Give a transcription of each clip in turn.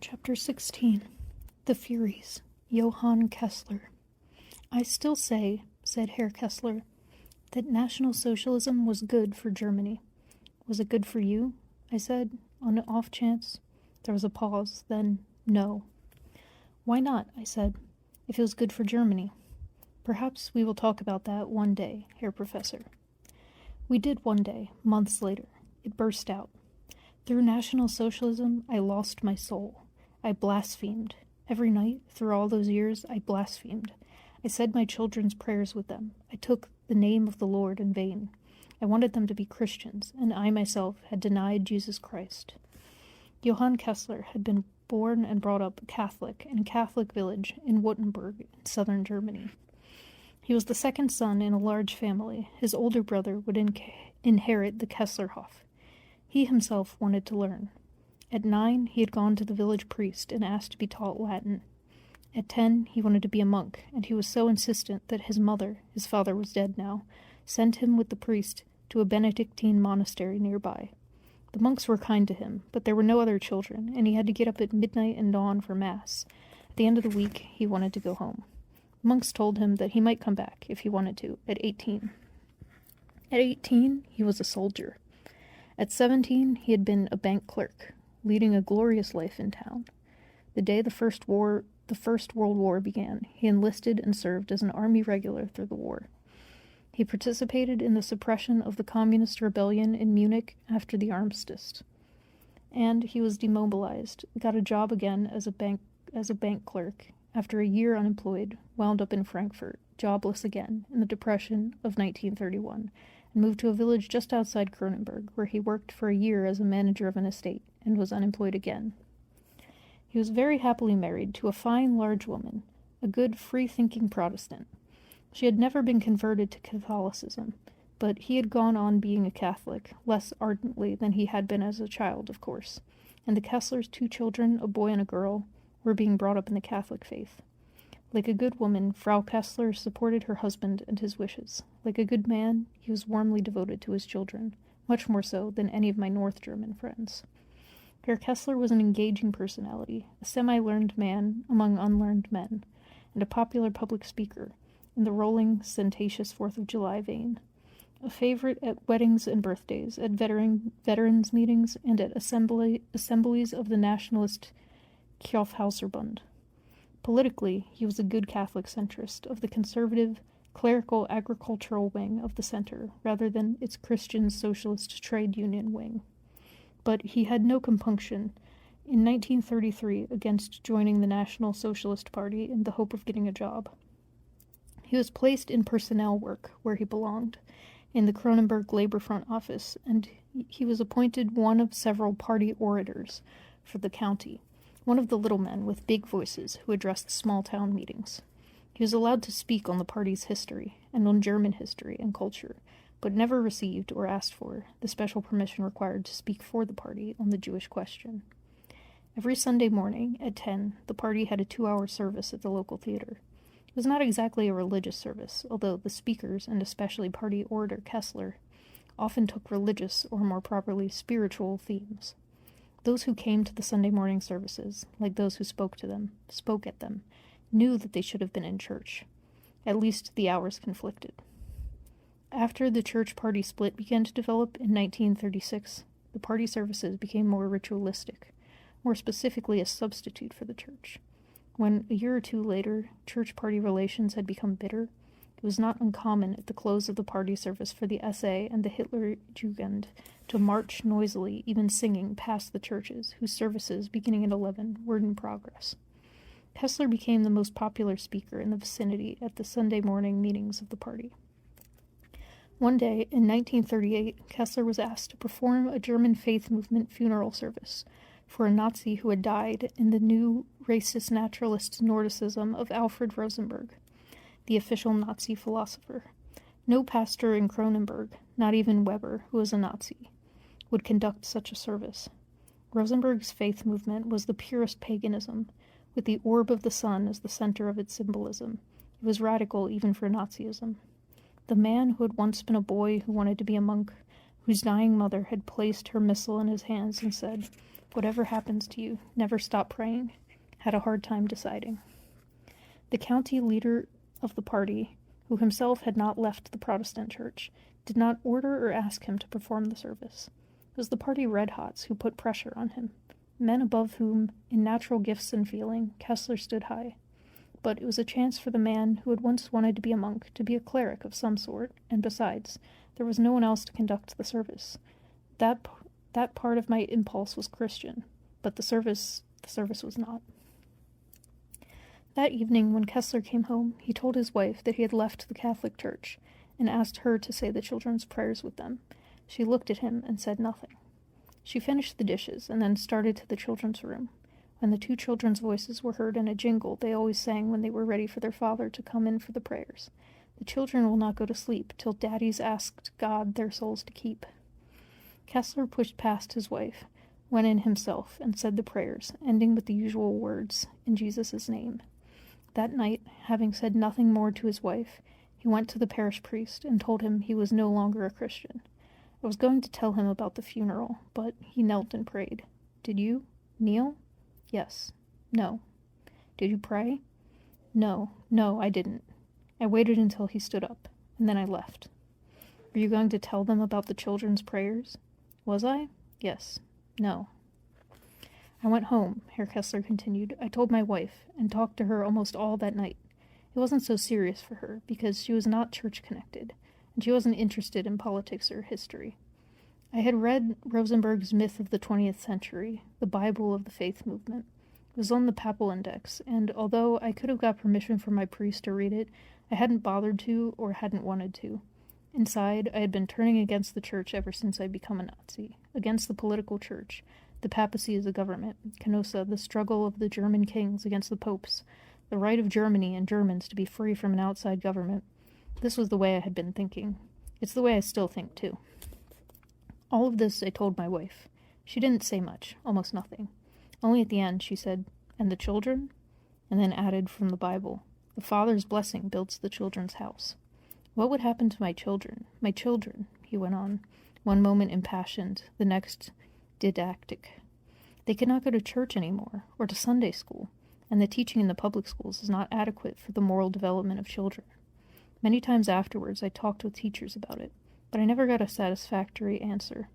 Chapter 16. The Furies. Johann Kessler. I still say, said Herr Kessler, that National Socialism was good for Germany. Was it good for you? I said, on an off chance. There was a pause, then, no. Why not? I said, if it was good for Germany. Perhaps we will talk about that one day, Herr Professor. We did one day, months later. It burst out. Through National Socialism, I lost my soul. I blasphemed. Every night, through all those years, I blasphemed. I said my children's prayers with them. I took the name of the Lord in vain. I wanted them to be Christians, and I myself had denied Jesus Christ. Johann Kessler had been born and brought up Catholic in a Catholic village in Württemberg, in southern Germany. He was the second son in a large family. His older brother would inherit the Kesslerhof. He himself wanted to learn. At 9, he had gone to the village priest and asked to be taught Latin. At 10, he wanted to be a monk, and he was so insistent that his mother, his father was dead now, sent him with the priest to a Benedictine monastery nearby. The monks were kind to him, but there were no other children, and he had to get up at midnight and dawn for Mass. At the end of the week, he wanted to go home. The monks told him that he might come back, if he wanted to, at 18. At 18, he was a soldier. At 17, he had been a bank clerk, leading a glorious life in town. The day the First World War began, he enlisted and served as an army regular through the war. He participated in the suppression of the communist rebellion in Munich after the armistice. And he was demobilized, got a job again as a bank clerk. After a year unemployed, wound up in Frankfurt, jobless again, in the Depression of 1931, and moved to a village just outside Kronenberg, where he worked for a year as a manager of an estate, and was unemployed again. He was very happily married to a fine, large woman, a good, free-thinking Protestant. She had never been converted to Catholicism, but he had gone on being a Catholic, less ardently than he had been as a child, of course, and the Kesslers' 2 children, a boy and a girl, were being brought up in the Catholic faith. Like a good woman, Frau Kessler supported her husband and his wishes. Like a good man, he was warmly devoted to his children, much more so than any of my North German friends. Herr Kessler was an engaging personality, a semi-learned man among unlearned men, and a popular public speaker, in the rolling, sententious 4th of July vein. A favorite at weddings and birthdays, at veterans' meetings, and at assemblies of the nationalist Kaufhauserbund. Politically, he was a good Catholic centrist of the conservative, clerical agricultural wing of the center, rather than its Christian socialist trade union wing. But he had no compunction in 1933 against joining the National Socialist Party in the hope of getting a job. He was placed in personnel work where he belonged, in the Kronenberg Labor Front office, and he was appointed one of several party orators for the county, one of the little men with big voices who addressed small-town meetings. He was allowed to speak on the party's history and on German history and culture, but never received or asked for the special permission required to speak for the party on the Jewish question. Every Sunday morning at 10, the party had a 2-hour service at the local theater. It was not exactly a religious service, although the speakers, and especially party orator Kessler, often took religious, or more properly spiritual, themes. Those who came to the Sunday morning services, like those who spoke at them, knew that they should have been in church. At least the hours conflicted. After the church-party split began to develop in 1936, the party services became more ritualistic, more specifically a substitute for the church. When, a year or 2 later, church-party relations had become bitter, it was not uncommon at the close of the party service for the SA and the Hitlerjugend to march noisily, even singing, past the churches, whose services, beginning at 11, were in progress. Kessler became the most popular speaker in the vicinity at the Sunday morning meetings of the party. One day, in 1938, Kessler was asked to perform a German faith movement funeral service for a Nazi who had died in the new racist naturalist Nordicism of Alfred Rosenberg, the official Nazi philosopher. No pastor in Kronenberg, not even Weber, who was a Nazi, would conduct such a service. Rosenberg's faith movement was the purest paganism, with the orb of the sun as the center of its symbolism. It was radical even for Nazism. The man who had once been a boy who wanted to be a monk, whose dying mother had placed her missal in his hands and said, Whatever happens to you, never stop praying. Had a hard time deciding. The county leader of the party, who himself had not left the Protestant church, did not order or ask him to perform the service. It was the party red-hots who put pressure on him, men above whom, in natural gifts and feeling, Kessler stood high. But it was a chance for the man who had once wanted to be a monk to be a cleric of some sort, and besides, there was no one else to conduct the service. That part of my impulse was Christian, but the service was not. That evening, when Kessler came home, he told his wife that he had left the Catholic Church, and asked her to say the children's prayers with them. She looked at him and said nothing. She finished the dishes, and then started to the children's room. When the two children's voices were heard in a jingle they always sang when they were ready for their father to come in for the prayers. The children will not go to sleep till daddies asked God their souls to keep. Kessler pushed past his wife, went in himself, and said the prayers, ending with the usual words, "In Jesus' name." That night, having said nothing more to his wife, he went to the parish priest and told him he was no longer a Christian. I was going to tell him about the funeral, but he knelt and prayed. Did you? Kneel? Yes. No. Did you pray? No, I didn't. I waited until he stood up, and then I left. Were you going to tell them about the children's prayers? Was I? Yes. No. I went home, Herr Kessler continued. I told my wife, and talked to her almost all that night. It wasn't so serious for her, because she was not church-connected, and she wasn't interested in politics or history. I had read Rosenberg's Myth of the 20th Century, the Bible of the Faith Movement. It was on the Papal Index, and although I could have got permission from my priest to read it, I hadn't bothered to or hadn't wanted to. Inside, I had been turning against the church ever since I'd become a Nazi, against the political church, the papacy as a government, Canossa, the struggle of the German kings against the popes, the right of Germany and Germans to be free from an outside government. This was the way I had been thinking. It's the way I still think, too. All of this I told my wife. She didn't say much, almost nothing. Only at the end she said, "And the children?" And then added from the Bible, "The Father's blessing builds the children's house." What would happen to my children? My children, he went on, one moment impassioned, the next didactic. They could not go to church anymore, or to Sunday school, and the teaching in the public schools is not adequate for the moral development of children. Many times afterwards I talked with teachers about it, but I never got a satisfactory answer.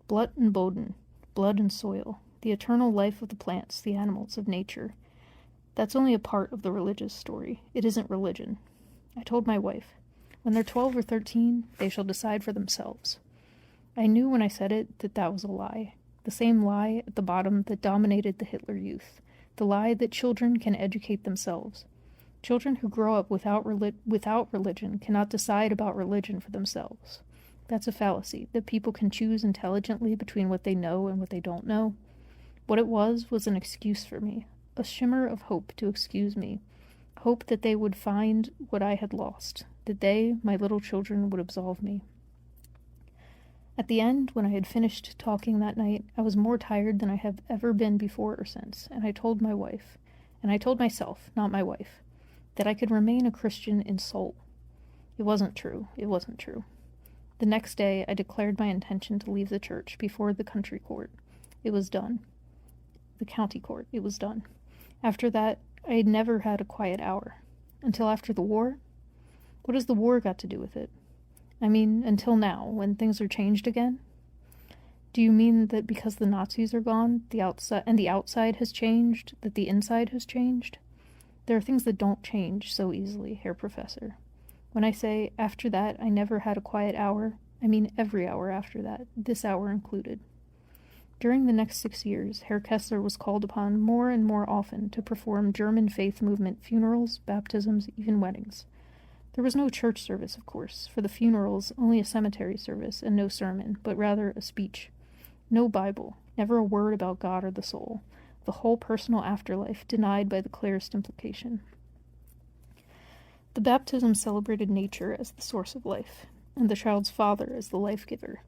Blood and Boden, blood and soil, the eternal life of the plants, the animals, of nature. That's only a part of the religious story. It isn't religion. I told my wife, when they're 12 or 13, they shall decide for themselves. I knew when I said it that that was a lie, the same lie at the bottom that dominated the Hitler Youth, the lie that children can educate themselves. Children who grow up without religion cannot decide about religion for themselves. That's a fallacy, that people can choose intelligently between what they know and what they don't know. What it was an excuse for me, a shimmer of hope to excuse me, hope that they would find what I had lost, that they, my little children, would absolve me. At the end, when I had finished talking that night, I was more tired than I have ever been before or since, and I told my wife, and I told myself, not my wife, that I could remain a Christian in soul. It wasn't true. The next day, I declared my intention to leave the church before the country court. It was done. The county court. It was done. After that, I had never had a quiet hour. Until after the war? What has the war got to do with it? I mean, until now, when things are changed again? Do you mean that because the Nazis are gone, the outside has changed, that the inside has changed? There are things that don't change so easily, Herr Professor. When I say, after that, I never had a quiet hour, I mean every hour after that, this hour included. During the next 6 years, Herr Kessler was called upon more and more often to perform German faith movement funerals, baptisms, even weddings. There was no church service, of course. For the funerals, only a cemetery service and no sermon, but rather a speech. No Bible, never a word about God or the soul. The whole personal afterlife denied by the clearest implication. The baptism celebrated nature as the source of life, and the child's father as the life-giver.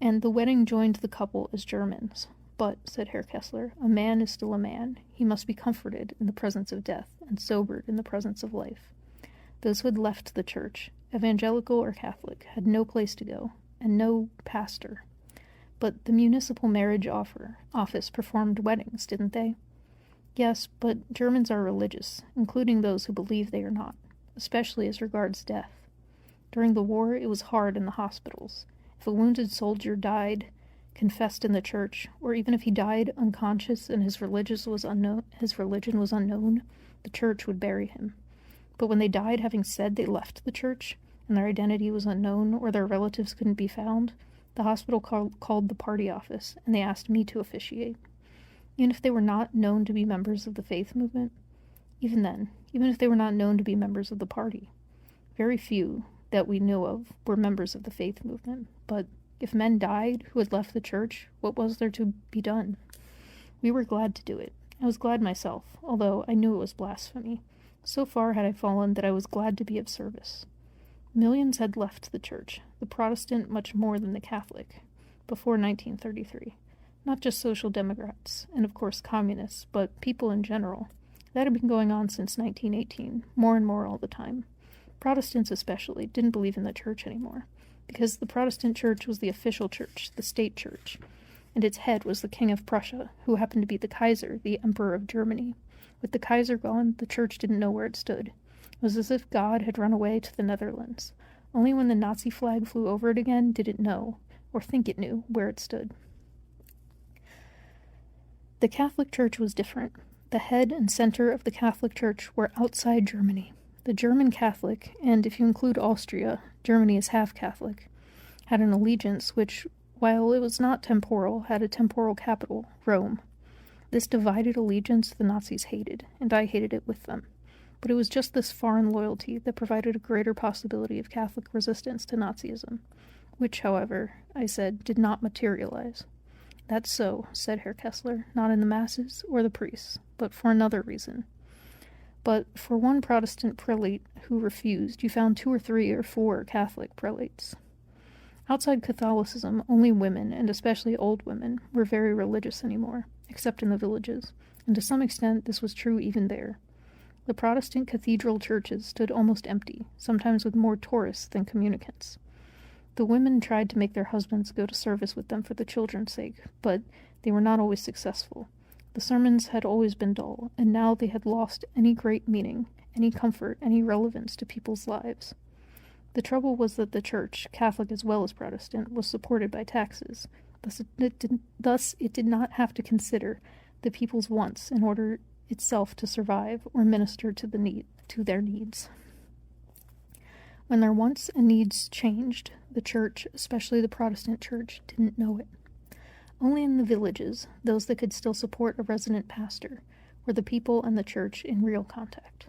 And the wedding joined the couple as Germans. But, said Herr Kessler, a man is still a man. He must be comforted in the presence of death, and sobered in the presence of life. Those who had left the church, evangelical or Catholic, had no place to go, and no pastor. But the municipal marriage office performed weddings, didn't they? Yes, but Germans are religious, including those who believe they are not, especially as regards death. During the war, it was hard in the hospitals. If a wounded soldier died, confessed in the church, or even if he died unconscious and his religion was unknown, the church would bury him. But when they died having said they left the church, and their identity was unknown or their relatives couldn't be found, the hospital called the party office, and they asked me to officiate. Even if they were not known to be members of the faith movement, even if they were not known to be members of the party, very few that we knew of were members of the faith movement, but if men died who had left the church, what was there to be done? We were glad to do it. I was glad myself, although I knew it was blasphemy. So far had I fallen that I was glad to be of service. Millions had left the church, the Protestant much more than the Catholic, before 1933. Not just social democrats, and of course communists, but people in general. That had been going on since 1918, more and more all the time. Protestants especially didn't believe in the church anymore, because the Protestant church was the official church, the state church, and its head was the King of Prussia, who happened to be the Kaiser, the Emperor of Germany. With the Kaiser gone, the church didn't know where it stood. It was as if God had run away to the Netherlands. Only when the Nazi flag flew over it again did it know, or think it knew, where it stood. The Catholic Church was different. The head and center of the Catholic Church were outside Germany. The German Catholic, and if you include Austria, Germany is half Catholic, had an allegiance which, while it was not temporal, had a temporal capital, Rome. This divided allegiance the Nazis hated, and I hated it with them. But it was just this foreign loyalty that provided a greater possibility of Catholic resistance to Nazism, which, however, I said, did not materialize. That's so, said Herr Kessler, not in the masses or the priests, but for another reason. But for one Protestant prelate who refused, you found 2 or 3 or 4 Catholic prelates. Outside Catholicism, only women, and especially old women, were very religious anymore, except in the villages, and to some extent this was true even there. The Protestant cathedral churches stood almost empty, sometimes with more tourists than communicants. The women tried to make their husbands go to service with them for the children's sake, but they were not always successful. The sermons had always been dull, and now they had lost any great meaning, any comfort, any relevance to people's lives. The trouble was that the Church, Catholic as well as Protestant, was supported by taxes. Thus it did not have to consider the people's wants in order itself to survive or minister to their needs. When their wants and needs changed, the Church, especially the Protestant Church, didn't know it. Only in the villages, those that could still support a resident pastor, were the people and the Church in real contact.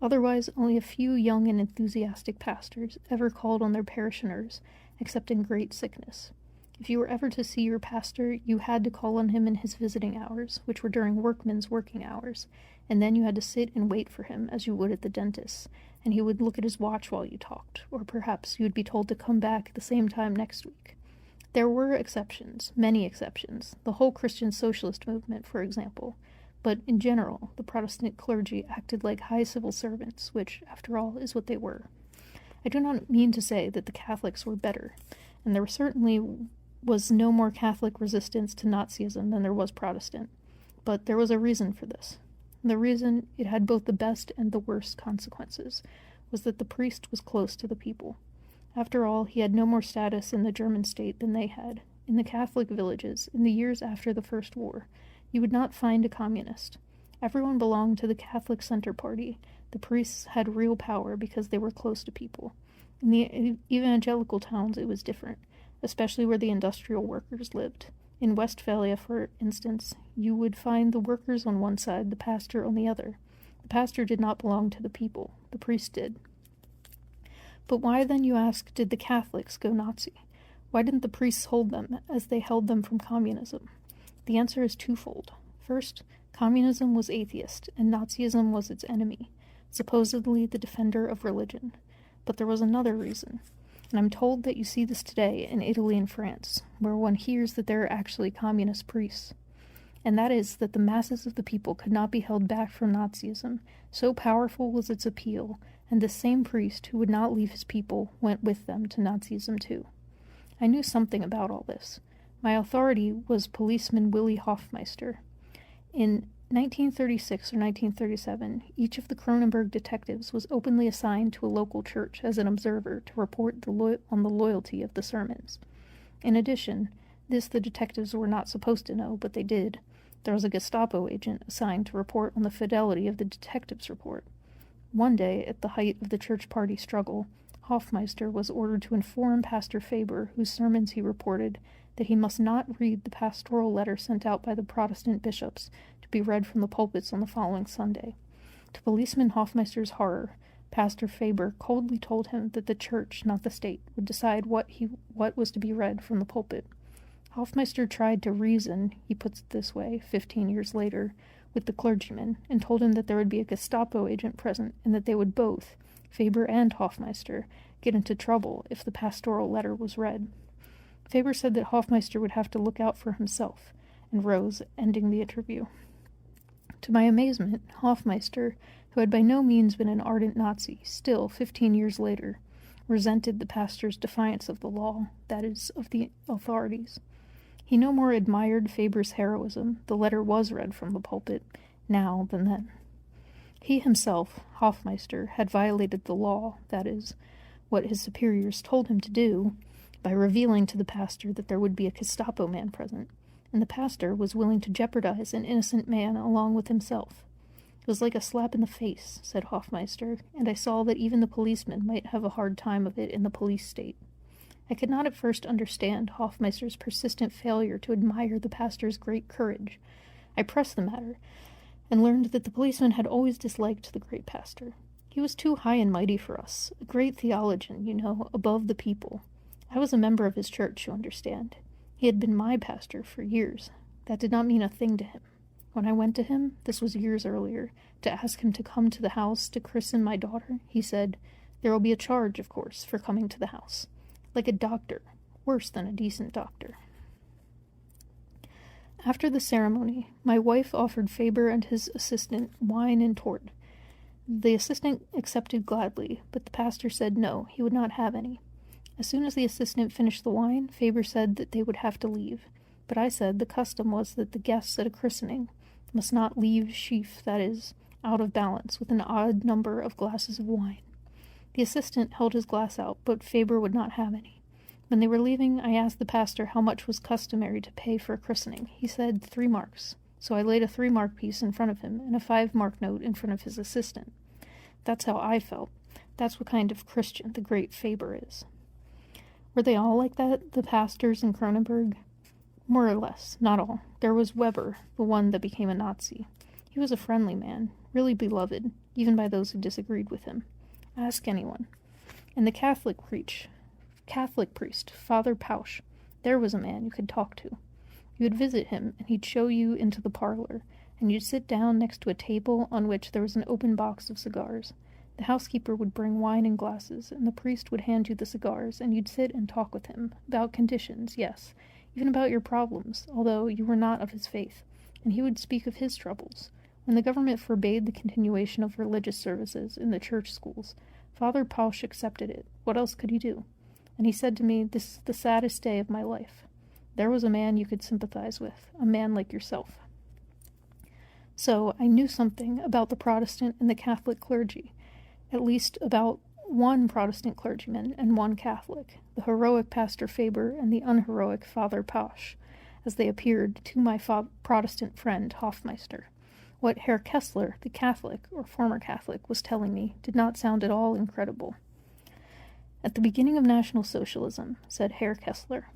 Otherwise, only a few young and enthusiastic pastors ever called on their parishioners, except in great sickness. If you were ever to see your pastor, you had to call on him in his visiting hours, which were during workmen's working hours, and then you had to sit and wait for him as you would at the dentist's, and he would look at his watch while you talked, or perhaps you would be told to come back at the same time next week. There were exceptions, many exceptions, the whole Christian socialist movement, for example, but in general, the Protestant clergy acted like high civil servants, which, after all, is what they were. I do not mean to say that the Catholics were better, and there certainly was no more Catholic resistance to Nazism than there was Protestant, but there was a reason for this. The reason it had both the best and the worst consequences was that the priest was close to the people. After all, he had no more status in the German state than they had. In the Catholic villages, in the years after the First War, you would not find a communist. Everyone belonged to the Catholic Center Party. The priests had real power because they were close to people. In the evangelical towns, it was different, especially where the industrial workers lived. In Westphalia, for instance, you would find the workers on one side, the pastor on the other. The pastor did not belong to the people. The priest did. But why then, you ask, did the Catholics go Nazi? Why didn't the priests hold them as they held them from communism? The answer is twofold. First, communism was atheist, and Nazism was its enemy, supposedly the defender of religion. But there was another reason, and I'm told that you see this today in Italy and France, where one hears that there are actually communist priests. And that is that the masses of the people could not be held back from Nazism, so powerful was its appeal, and this same priest who would not leave his people went with them to Nazism too. I knew something about all this. My authority was policeman Willie Hoffmeister. In 1936 or 1937, each of the Cronenberg detectives was openly assigned to a local church as an observer to report on the loyalty of the sermons. In addition, this the detectives were not supposed to know, but they did. There was a Gestapo agent assigned to report on the fidelity of the detective's report. One day, at the height of the church party struggle, Hoffmeister was ordered to inform Pastor Faber, whose sermons he reported, that he must not read the pastoral letter sent out by the Protestant bishops to be read from the pulpits on the following Sunday. To policeman Hoffmeister's horror, Pastor Faber coldly told him that the church, not the state, would decide what was to be read from the pulpit. Hoffmeister tried to reason, he puts it this way, 15 years later, with the clergyman, and told him that there would be a Gestapo agent present, and that they would both, Faber and Hoffmeister, get into trouble if the pastoral letter was read. Faber said that Hoffmeister would have to look out for himself, and rose, ending the interview. To my amazement, Hoffmeister, who had by no means been an ardent Nazi, still, 15 years later, resented the pastor's defiance of the law, that is, of the authorities. He no more admired Faber's heroism, the letter was read from the pulpit, now than then. He himself, Hoffmeister, had violated the law, that is, what his superiors told him to do, by revealing to the pastor that there would be a Gestapo man present, and the pastor was willing to jeopardize an innocent man along with himself. It was like a slap in the face, said Hoffmeister, and I saw that even the policemen might have a hard time of it in the police state. I could not at first understand Hoffmeister's persistent failure to admire the pastor's great courage. I pressed the matter, and learned that the policeman had always disliked the great pastor. He was too high and mighty for us, a great theologian, you know, above the people. I was a member of his church, you understand. He had been my pastor for years. That did not mean a thing to him. When I went to him, this was years earlier, to ask him to come to the house to christen my daughter, he said, "There will be a charge, of course, for coming to the house." Like a doctor, worse than a decent doctor. After the ceremony, my wife offered Faber and his assistant wine and tort. The assistant accepted gladly, but the pastor said no, he would not have any. As soon as the assistant finished the wine, Faber said that they would have to leave, but I said the custom was that the guests at a christening must not leave sheaf, that is, out of balance, with an odd number of glasses of wine. The assistant held his glass out, but Faber would not have any. When they were leaving, I asked the pastor how much was customary to pay for a christening. He said 3 marks, so I laid a 3-mark piece in front of him and a 5-mark note in front of his assistant. That's how I felt. That's what kind of Christian the great Faber is. Were they all like that, the pastors in Cronenberg? More or less, not all. There was Weber, the one that became a Nazi. He was a friendly man, really beloved, even by those who disagreed with him. Ask anyone. And the Catholic priest, Father Pausch, there was a man you could talk to. You would visit him, and he'd show you into the parlor, and you'd sit down next to a table on which there was an open box of cigars. The housekeeper would bring wine and glasses, and the priest would hand you the cigars, and you'd sit and talk with him, about conditions, yes, even about your problems, although you were not of his faith, and he would speak of his troubles. When the government forbade the continuation of religious services in the church schools, Father Pausch accepted it. What else could he do? And he said to me, "This is the saddest day of my life." There was a man you could sympathize with, a man like yourself. So I knew something about the Protestant and the Catholic clergy, at least about one Protestant clergyman and one Catholic, the heroic Pastor Faber and the unheroic Father Pausch, as they appeared to my Protestant friend Hoffmeister. What Herr Kessler, the Catholic, or former Catholic, was telling me did not sound at all incredible. At the beginning of National Socialism, said Herr Kessler,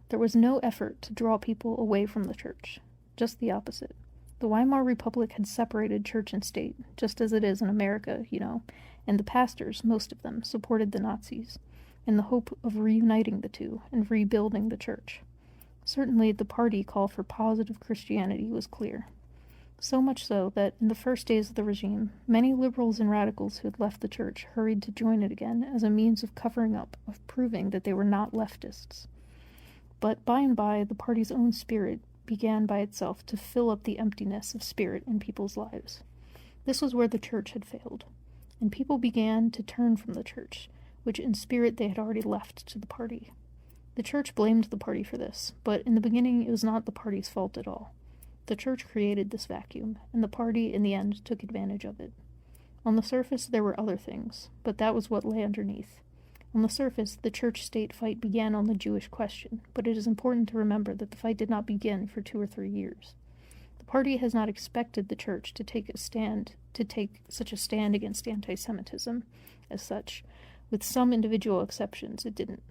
there was no effort to draw people away from the church, just the opposite. The Weimar Republic had separated church and state, just as it is in America, you know, and the pastors, most of them, supported the Nazis, in the hope of reuniting the two and rebuilding the church. Certainly the party call for positive Christianity was clear. So much so that, in the first days of the regime, many liberals and radicals who had left the church hurried to join it again as a means of covering up, of proving that they were not leftists. But by and by, the party's own spirit began by itself to fill up the emptiness of spirit in people's lives. This was where the church had failed, and people began to turn from the church, which in spirit they had already left to the party. The church blamed the party for this, but in the beginning it was not the party's fault at all. The church created this vacuum, and the party, in the end, took advantage of it. On the surface there were other things, but that was what lay underneath. On the surface, the church-state fight began on the Jewish question, but it is important to remember that the fight did not begin for 2 or 3 years. The party has not expected the church to take such a stand against anti-Semitism. As such, with some individual exceptions, it didn't.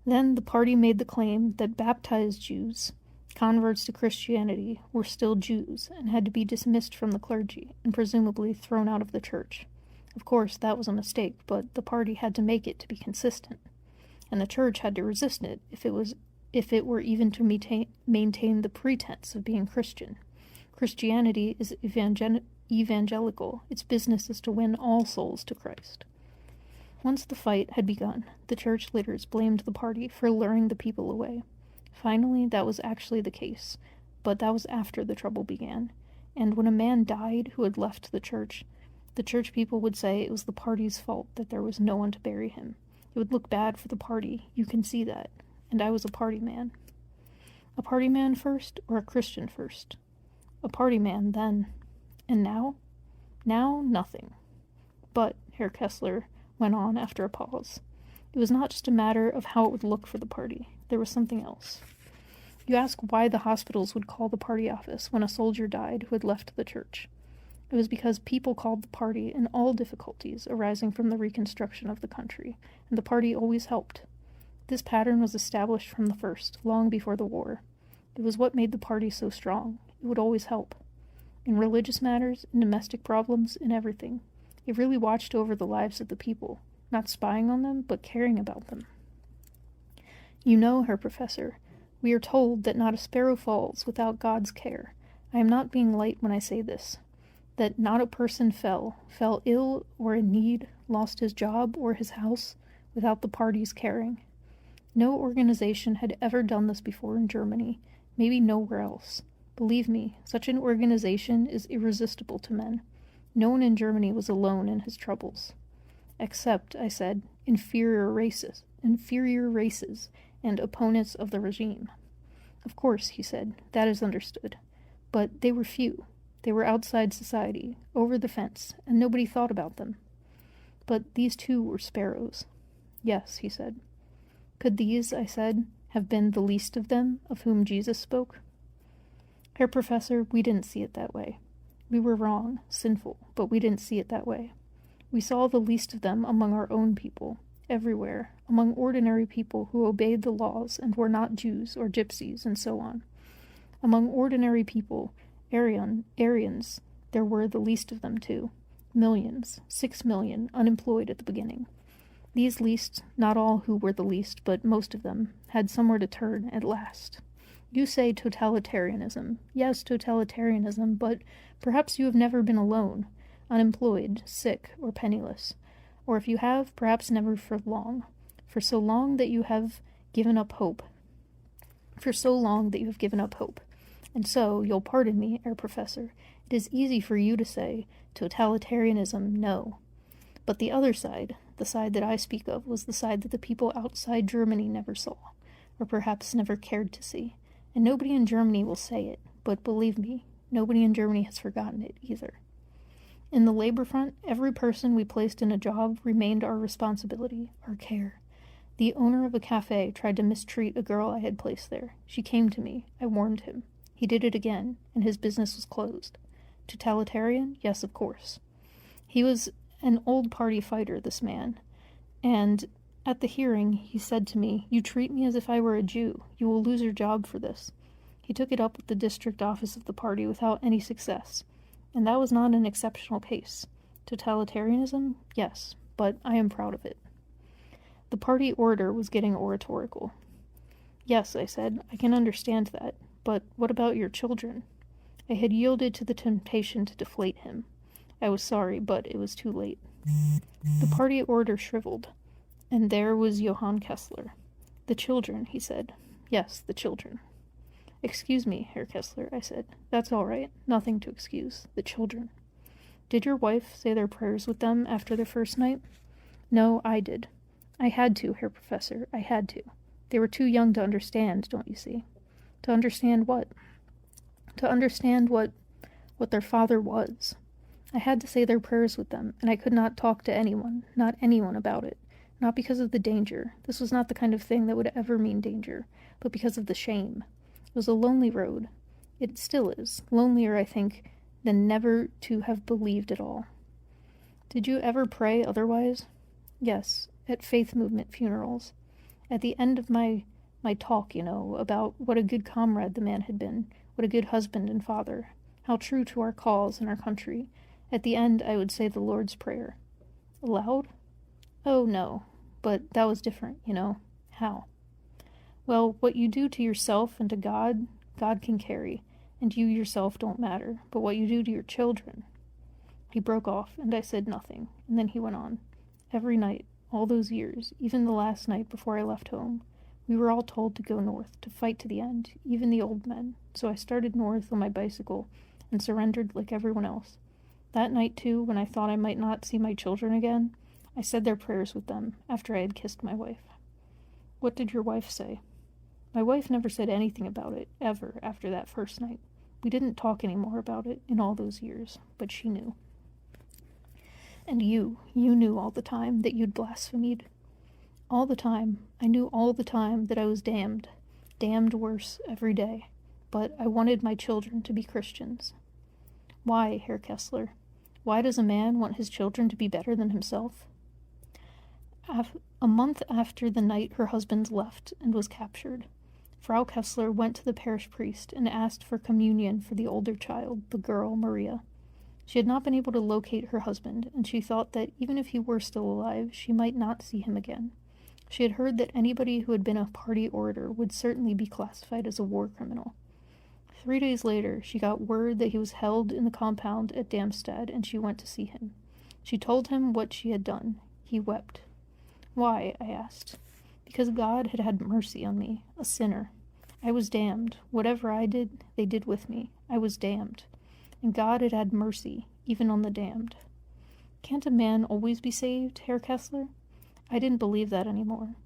Then the party made the claim that baptized Jews, converts to Christianity, were still Jews and had to be dismissed from the clergy and presumably thrown out of the church. Of course, that was a mistake, but the party had to make it to be consistent, and the church had to resist it if it were even to maintain the pretense of being Christian. Christianity is evangelical. Its business is to win all souls to Christ. Once the fight had begun, the church leaders blamed the party for luring the people away. Finally, that was actually the case, but that was after the trouble began, and when a man died who had left the church people would say it was the party's fault that there was no one to bury him. It would look bad for the party, you can see that, and I was a party man. A party man first, or a Christian first? A party man then. And now? Now, nothing. But, Herr Kessler went on after a pause, it was not just a matter of how it would look for the party. There was something else. You ask why the hospitals would call the party office when a soldier died who had left the church. It was because people called the party in all difficulties arising from the reconstruction of the country, and the party always helped. This pattern was established from the first, long before the war. It was what made the party so strong. It would always help. In religious matters, in domestic problems, in everything. It really watched over the lives of the people, not spying on them, but caring about them. You know, Herr Professor, we are told that not a sparrow falls without God's care. I am not being light when I say this. That not a person fell ill or in need, lost his job or his house, without the party's caring. No organization had ever done this before in Germany, maybe nowhere else. Believe me, such an organization is irresistible to men. No one in Germany was alone in his troubles. Except, I said, inferior races, and opponents of the regime. Of course, he said, that is understood. But they were few. They were outside society, over the fence, and nobody thought about them. But these too were sparrows. Yes, he said. Could these, I said, have been the least of them of whom Jesus spoke? Herr Professor, we didn't see it that way. We were wrong, sinful, but we didn't see it that way. We saw the least of them among our own people, everywhere, among ordinary people who obeyed the laws and were not Jews or gypsies and so on. Among ordinary people, Aryans, there were the least of them too. Millions, 6 million, unemployed at the beginning. These least, not all who were the least, but most of them, had somewhere to turn at last. You say totalitarianism. Yes, totalitarianism, but perhaps you have never been alone, unemployed, sick, or penniless. Or if you have, perhaps never for long. For so long that you have given up hope. And so, you'll pardon me, Herr Professor, it is easy for you to say, totalitarianism, no. But the other side, the side that I speak of, was the side that the people outside Germany never saw, or perhaps never cared to see. And nobody in Germany will say it, but believe me, nobody in Germany has forgotten it either. In the labor front, every person we placed in a job remained our responsibility, our care. The owner of a cafe tried to mistreat a girl I had placed there. She came to me. I warned him. He did it again, and his business was closed. Totalitarian? Yes, of course. He was an old party fighter, this man, and at the hearing he said to me, "You treat me as if I were a Jew. You will lose your job for this." He took it up with the district office of the party without any success, and that was not an exceptional case. Totalitarianism? Yes, but I am proud of it. The party orator was getting oratorical. Yes, I said, I can understand that, but what about your children? I had yielded to the temptation to deflate him. I was sorry, but it was too late. The party orator shriveled, and there was Johann Kessler. The children, he said. Yes, the children. Excuse me, Herr Kessler, I said. That's all right. Nothing to excuse. The children. Did your wife say their prayers with them after their first night? No, I did. I had to, Herr Professor, I had to. They were too young to understand, don't you see? To understand what? To understand what their father was. I had to say their prayers with them, and I could not talk to anyone, not anyone about it. Not because of the danger. This was not the kind of thing that would ever mean danger, but because of the shame. It was a lonely road. It still is. Lonelier, I think, than never to have believed at all. Did you ever pray otherwise? Yes, at faith movement funerals. At the end of my talk, about what a good comrade the man had been, what a good husband and father, how true to our cause and our country. At the end, I would say the Lord's Prayer. Aloud? Oh, no. But that was different, How? Well, what you do to yourself and to God, God can carry, and you yourself don't matter. But what you do to your children... He broke off, and I said nothing, and then he went on. Every night, all those years, even the last night before I left home, we were all told to go north, to fight to the end, even the old men. So I started north on my bicycle and surrendered like everyone else. That night, too, when I thought I might not see my children again, I said their prayers with them after I had kissed my wife. What did your wife say? My wife never said anything about it, ever, after that first night. We didn't talk any more about it in all those years, but she knew. And you knew all the time that you'd blasphemed. All the time, I knew all the time that I was damned worse every day, but I wanted my children to be Christians. Why, Herr Kessler? Why does a man want his children to be better than himself? A month after the night her husband left and was captured, Frau Kessler went to the parish priest and asked for communion for the older child, the girl, Maria. She had not been able to locate her husband, and she thought that even if he were still alive, she might not see him again. She had heard that anybody who had been a party orator would certainly be classified as a war criminal. 3 days later, she got word that he was held in the compound at Darmstadt, and she went to see him. She told him what she had done. He wept. Why? I asked. Because God had had mercy on me, a sinner. I was damned. Whatever I did, they did with me. I was damned. And God had had mercy, even on the damned. Can't a man always be saved, Herr Kessler? I didn't believe that anymore.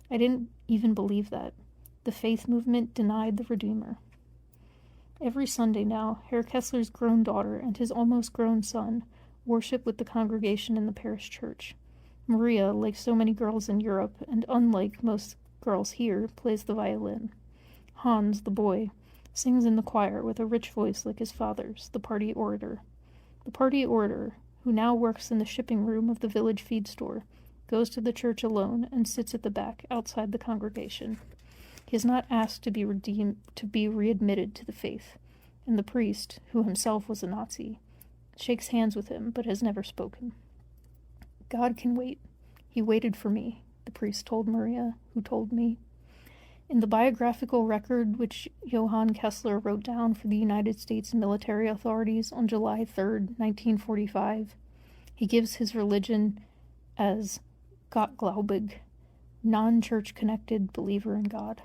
I didn't even believe that. The faith movement denied the Redeemer. Every Sunday now, Herr Kessler's grown daughter and his almost grown son worship with the congregation in the parish church. Maria, like so many girls in Europe, and unlike most girls here, plays the violin. Hans, the boy, sings in the choir with a rich voice like his father's, the party orator. The party orator, who now works in the shipping room of the village feed store, goes to the church alone and sits at the back outside the congregation. He is not asked to be readmitted to the faith, and the priest, who himself was a Nazi, shakes hands with him but has never spoken. God can wait. He waited for me, the priest told Maria, who told me. In the biographical record which Johann Kessler wrote down for the United States military authorities on July 3rd, 1945, he gives his religion as Gottgläubig, non-church-connected believer in God.